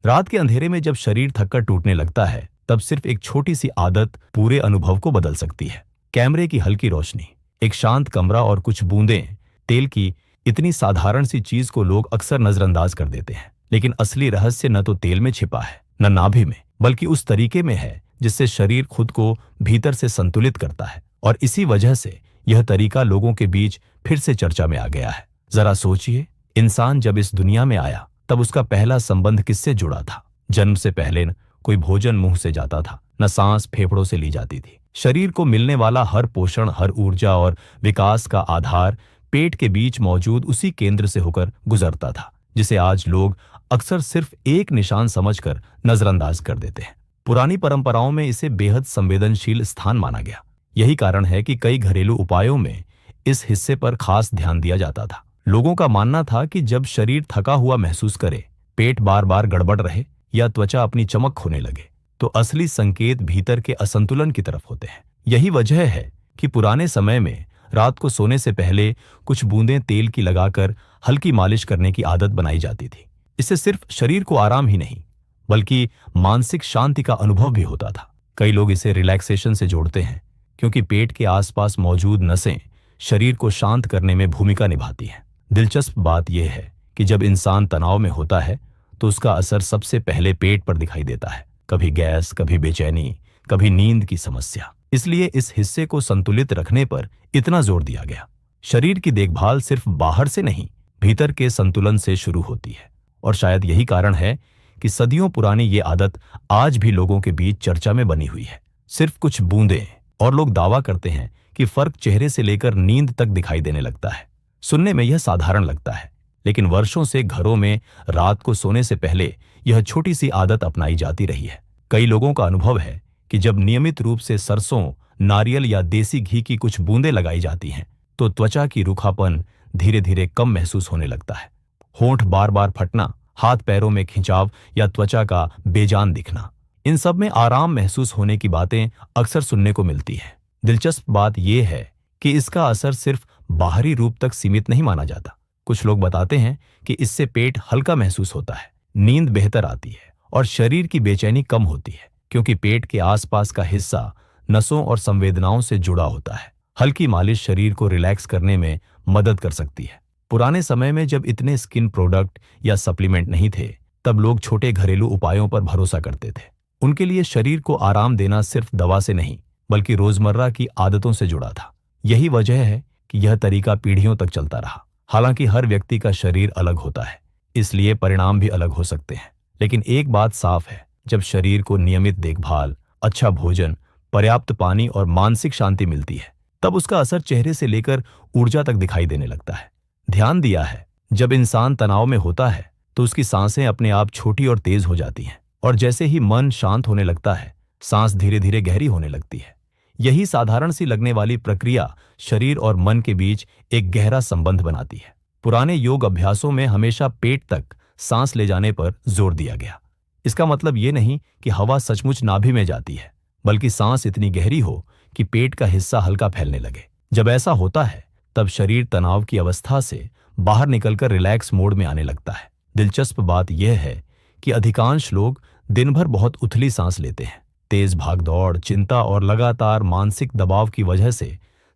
रात के अंधेरे में जब शरीर थककर टूटने लगता है, तब सिर्फ एक छोटी सी आदत पूरे अनुभव को बदल सकती है। कैमरे की हल्की रोशनी, एक शांत कमरा और कुछ बूंदें तेल की, इतनी साधारण सी चीज को लोग अक्सर नजरअंदाज कर देते हैं। लेकिन असली रहस्य न तो तेल में छिपा है, न नाभि में, बल्कि उस तरीके में है जिससे शरीर खुद को भीतर से संतुलित करता है। और इसी वजह से यह तरीका लोगों के बीच फिर से चर्चा में आ गया है। जरा सोचिए, इंसान जब इस दुनिया में आया तब उसका पहला संबंध किससे जुड़ा था? जन्म से पहले न कोई भोजन मुंह से जाता था, न सांस फेफड़ों से ली जाती थी। शरीर को मिलने वाला हर पोषण, हर ऊर्जा और विकास का आधार पेट के बीच मौजूद उसी केंद्र से होकर गुजरता था, जिसे आज लोग अक्सर सिर्फ एक निशान समझकर नजरअंदाज कर देते हैं। पुरानी परंपराओं में इसे बेहद संवेदनशील स्थान माना गया। यही कारण है कि कई घरेलू उपायों में इस हिस्से पर खास ध्यान दिया जाता था। लोगों का मानना था कि जब शरीर थका हुआ महसूस करे, पेट बार बार गड़बड़ रहे या त्वचा अपनी चमक खोने लगे, तो असली संकेत भीतर के असंतुलन की तरफ होते हैं। यही वजह है कि पुराने समय में रात को सोने से पहले कुछ बूंदें तेल की लगाकर हल्की मालिश करने की आदत बनाई जाती थी। इससे सिर्फ शरीर को आराम ही नहीं, बल्कि मानसिक शांति का अनुभव भी होता था। कई लोग इसे रिलैक्सेशन से जोड़ते हैं, क्योंकि पेट के आसपास मौजूद नसें शरीर को शांत करने में भूमिका निभाती हैं। दिलचस्प बात यह है कि जब इंसान तनाव में होता है तो उसका असर सबसे पहले पेट पर दिखाई देता है। कभी गैस, कभी बेचैनी, कभी नींद की समस्या। इसलिए इस हिस्से को संतुलित रखने पर इतना जोर दिया गया। शरीर की देखभाल सिर्फ बाहर से नहीं, भीतर के संतुलन से शुरू होती है। और शायद यही कारण है कि सदियों पुरानी ये आदत आज भी लोगों के बीच चर्चा में बनी हुई है। सिर्फ कुछ बूंदें, और लोग दावा करते हैं कि फर्क चेहरे से लेकर नींद तक दिखाई देने लगता है। सुनने में यह साधारण लगता है, लेकिन वर्षों से घरों में रात को सोने से पहले यह छोटी सी आदत अपनाई जाती रही है। कई लोगों का अनुभव है कि जब नियमित रूप से सरसों, नारियल या देसी घी की कुछ बूंदें लगाई जाती हैं, तो त्वचा की रूखापन धीरे धीरे कम महसूस होने लगता है। होंठ बार बार फटना, हाथ पैरों में खिंचाव या त्वचा का बेजान दिखना, इन सब में आराम महसूस होने की बातें अक्सर सुनने को मिलती है। दिलचस्प बात यह है कि इसका असर सिर्फ बाहरी रूप तक सीमित नहीं माना जाता। कुछ लोग बताते हैं कि इससे पेट हल्का महसूस होता है, नींद बेहतर आती है और शरीर की बेचैनी कम होती है, क्योंकि पेट के आसपास का हिस्सा नसों और संवेदनाओं से जुड़ा होता है। हल्की मालिश शरीर को रिलैक्स करने में मदद कर सकती है। पुराने समय में जब इतने स्किन प्रोडक्ट या सप्लीमेंट नहीं थे, तब लोग छोटे घरेलू उपायों पर भरोसा करते थे। उनके लिए शरीर को आराम देना सिर्फ दवा से नहीं, बल्कि रोजमर्रा की आदतों से जुड़ा था। यही वजह है कि यह तरीका पीढ़ियों तक चलता रहा। हालांकि हर व्यक्ति का शरीर अलग होता है, इसलिए परिणाम भी अलग हो सकते हैं। लेकिन एक बात साफ है, जब शरीर को नियमित देखभाल, अच्छा भोजन, पर्याप्त पानी और मानसिक शांति मिलती है, तब उसका असर चेहरे से लेकर ऊर्जा तक दिखाई देने लगता है। ध्यान दिया है, जब इंसान तनाव में होता है तो उसकी सांसें अपने आप छोटी और तेज हो जाती हैं, और जैसे ही मन शांत होने लगता है, सांस धीरे धीरे गहरी होने लगती है। यही साधारण सी लगने वाली प्रक्रिया शरीर और मन के बीच एक गहरा संबंध बनाती है। पुराने योग अभ्यासों में हमेशा पेट तक सांस ले जाने पर जोर दिया गया। इसका मतलब ये नहीं कि हवा सचमुच नाभि में जाती है, बल्कि सांस इतनी गहरी हो कि पेट का हिस्सा हल्का फैलने लगे। जब ऐसा होता है, तब शरीर तनाव की अवस्था से बाहर निकलकर रिलैक्स मोड में आने लगता है। दिलचस्प बात यह है कि अधिकांश लोग दिन भर बहुत उथली सांस लेते हैं। तेज भागदौड़, चिंता और लगातार मानसिक दबाव की वजह से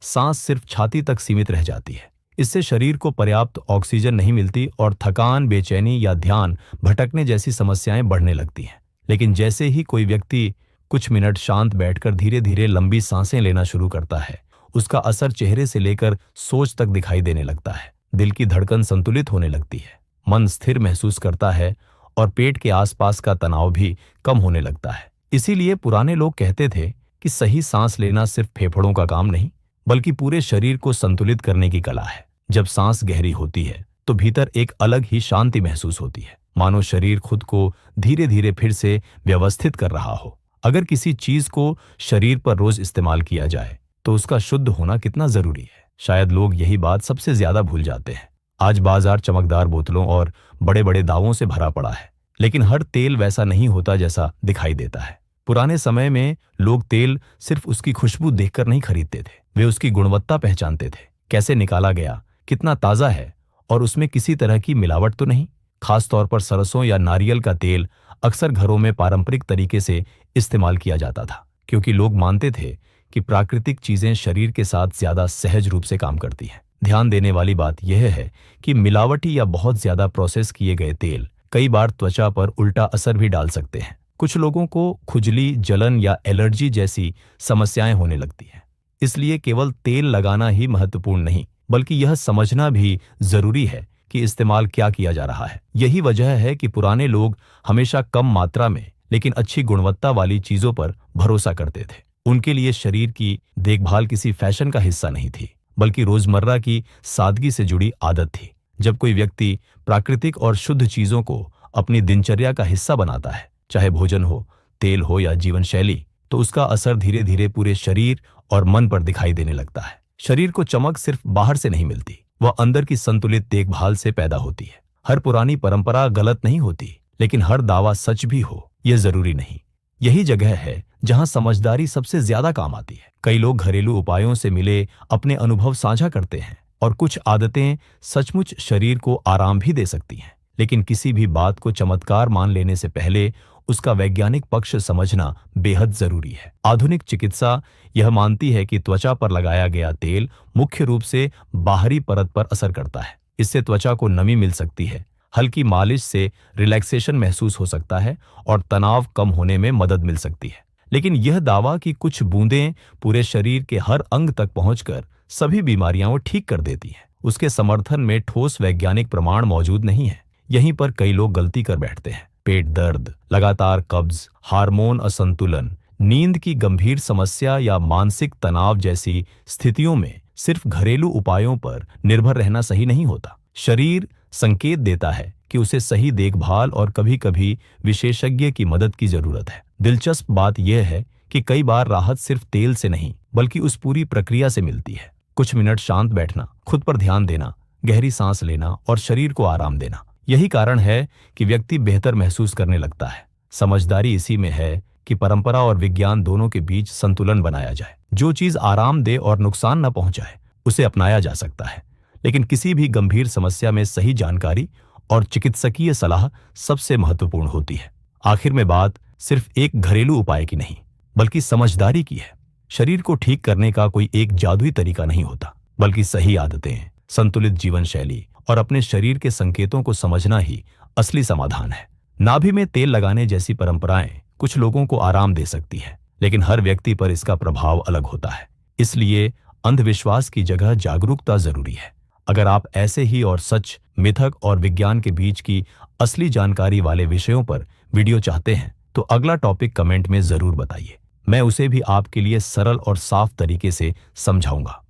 सांस सिर्फ छाती तक सीमित रह जाती है। इससे शरीर को पर्याप्त ऑक्सीजन नहीं मिलती और थकान, बेचैनी या ध्यान भटकने जैसी समस्याएं बढ़ने लगती हैं। लेकिन जैसे ही कोई व्यक्ति कुछ मिनट शांत बैठकर धीरे धीरे लंबी सांसें लेना शुरू करता है, उसका असर चेहरे से लेकर सोच तक दिखाई देने लगता है। दिल की धड़कन संतुलित होने लगती है, मन स्थिर महसूस करता है और पेट के आसपास का तनाव भी कम होने लगता है। इसीलिए पुराने लोग कहते थे कि सही सांस लेना सिर्फ फेफड़ों का काम नहीं, बल्कि पूरे शरीर को संतुलित करने की कला है। जब सांस गहरी होती है तो भीतर एक अलग ही शांति महसूस होती है, मानो शरीर खुद को धीरे धीरे फिर से व्यवस्थित कर रहा हो। अगर किसी चीज को शरीर पर रोज इस्तेमाल किया जाए तो उसका शुद्ध होना कितना जरूरी है, शायद लोग यही बात सबसे ज्यादा भूल जाते हैं। आज बाजार चमकदार बोतलों और बड़े बड़े दावों से भरा पड़ा है, लेकिन हर तेल वैसा नहीं होता जैसा दिखाई देता है। पुराने समय में लोग तेल सिर्फ उसकी खुशबू देखकर नहीं खरीदते थे, वे उसकी गुणवत्ता पहचानते थे। कैसे निकाला गया, कितना ताजा है और उसमें किसी तरह की मिलावट तो नहीं। खासतौर पर सरसों या नारियल का तेल अक्सर घरों में पारंपरिक तरीके से इस्तेमाल किया जाता था, क्योंकि लोग मानते थे कि प्राकृतिक चीजें शरीर के साथ ज्यादा सहज रूप से काम करती हैं। ध्यान देने वाली बात यह है कि मिलावटी या बहुत ज्यादा प्रोसेस किए गए तेल कई बार त्वचा पर उल्टा असर भी डाल सकते हैं। कुछ लोगों को खुजली, जलन या एलर्जी जैसी समस्याएं होने लगती हैं। इसलिए केवल तेल लगाना ही महत्वपूर्ण नहीं, बल्कि यह समझना भी जरूरी है कि इस्तेमाल क्या किया जा रहा है। यही वजह है कि पुराने लोग हमेशा कम मात्रा में लेकिन अच्छी गुणवत्ता वाली चीजों पर भरोसा करते थे। उनके लिए शरीर की देखभाल किसी फैशन का हिस्सा नहीं थी, बल्कि रोजमर्रा की सादगी से जुड़ी आदत थी। जब कोई व्यक्ति प्राकृतिक और शुद्ध चीजों को अपनी दिनचर्या का हिस्सा बनाता है, चाहे भोजन हो, तेल हो या जीवन शैली, तो उसका असर धीरे धीरे पूरे शरीर और मन पर दिखाई देने लगता है। शरीर को चमक सिर्फ बाहर से नहीं मिलती, वह अंदर की संतुलित देखभाल से पैदा होती है। हर पुरानी परंपरा गलत नहीं होती, लेकिन हर दावा सच भी हो यह जरूरी नहीं। यही जगह है जहां समझदारी सबसे ज्यादा काम आती है। कई लोग घरेलू उपायों से मिले अपने अनुभव साझा करते हैं, और कुछ आदतें सचमुच शरीर को आराम भी दे सकती हैं। लेकिन किसी भी बात को चमत्कार मान लेने से पहले उसका वैज्ञानिक पक्ष समझना बेहद जरूरी है। आधुनिक चिकित्सा यह मानती है कि त्वचा पर लगाया गया तेल मुख्य रूप से बाहरी परत पर असर करता है। इससे त्वचा को नमी मिल सकती है, हल्की मालिश से रिलैक्सेशन महसूस हो सकता है और तनाव कम होने में मदद मिल सकती है। लेकिन यह दावा कि कुछ बूंदें पूरे शरीर के हर अंग तक पहुंचकर सभी बीमारियां ठीक कर देती हैं, उसके समर्थन में ठोस वैज्ञानिक प्रमाण मौजूद नहीं है। यहीं पर कई लोग गलती कर बैठते हैं। पेट दर्द, लगातार कब्ज, हार्मोन असंतुलन, नींद की गंभीर समस्या या मानसिक तनाव जैसी स्थितियों में सिर्फ घरेलू उपायों पर निर्भर रहना सही नहीं होता। शरीर संकेत देता है कि उसे सही देखभाल और कभी-कभी विशेषज्ञ की मदद की जरूरत है। दिलचस्प बात यह है कि कई बार राहत सिर्फ तेल से नहीं, बल्कि उस पूरी प्रक्रिया से मिलती है। कुछ मिनट शांत बैठना, खुद पर ध्यान देना, गहरी सांस लेना और शरीर को आराम देना, यही कारण है कि व्यक्ति बेहतर महसूस करने लगता है। समझदारी इसी में है कि परंपरा और विज्ञान दोनों के बीच संतुलन बनाया जाए। जो चीज आराम दे और नुकसान न पहुंचाए, उसे अपनाया जा सकता है, लेकिन किसी भी गंभीर समस्या में सही जानकारी और चिकित्सकीय सलाह सबसे महत्वपूर्ण होती है। आखिर में बात सिर्फ एक घरेलू उपाय की नहीं, बल्कि समझदारी की है। शरीर को ठीक करने का कोई एक जादुई तरीका नहीं होता, बल्कि सही आदतें, संतुलित जीवन शैली और अपने शरीर के संकेतों को समझना ही असली समाधान है। नाभि में तेल लगाने जैसी परंपराएं कुछ लोगों को आराम दे सकती है, लेकिन हर व्यक्ति पर इसका प्रभाव अलग होता है। इसलिए अंधविश्वास की जगह जागरूकता जरूरी है। अगर आप ऐसे ही और सच, मिथक और विज्ञान के बीच की असली जानकारी वाले विषयों पर वीडियो चाहते हैं, तो अगला टॉपिक कमेंट में जरूर बताइए। मैं उसे भी आपके लिए सरल और साफ तरीके से समझाऊंगा।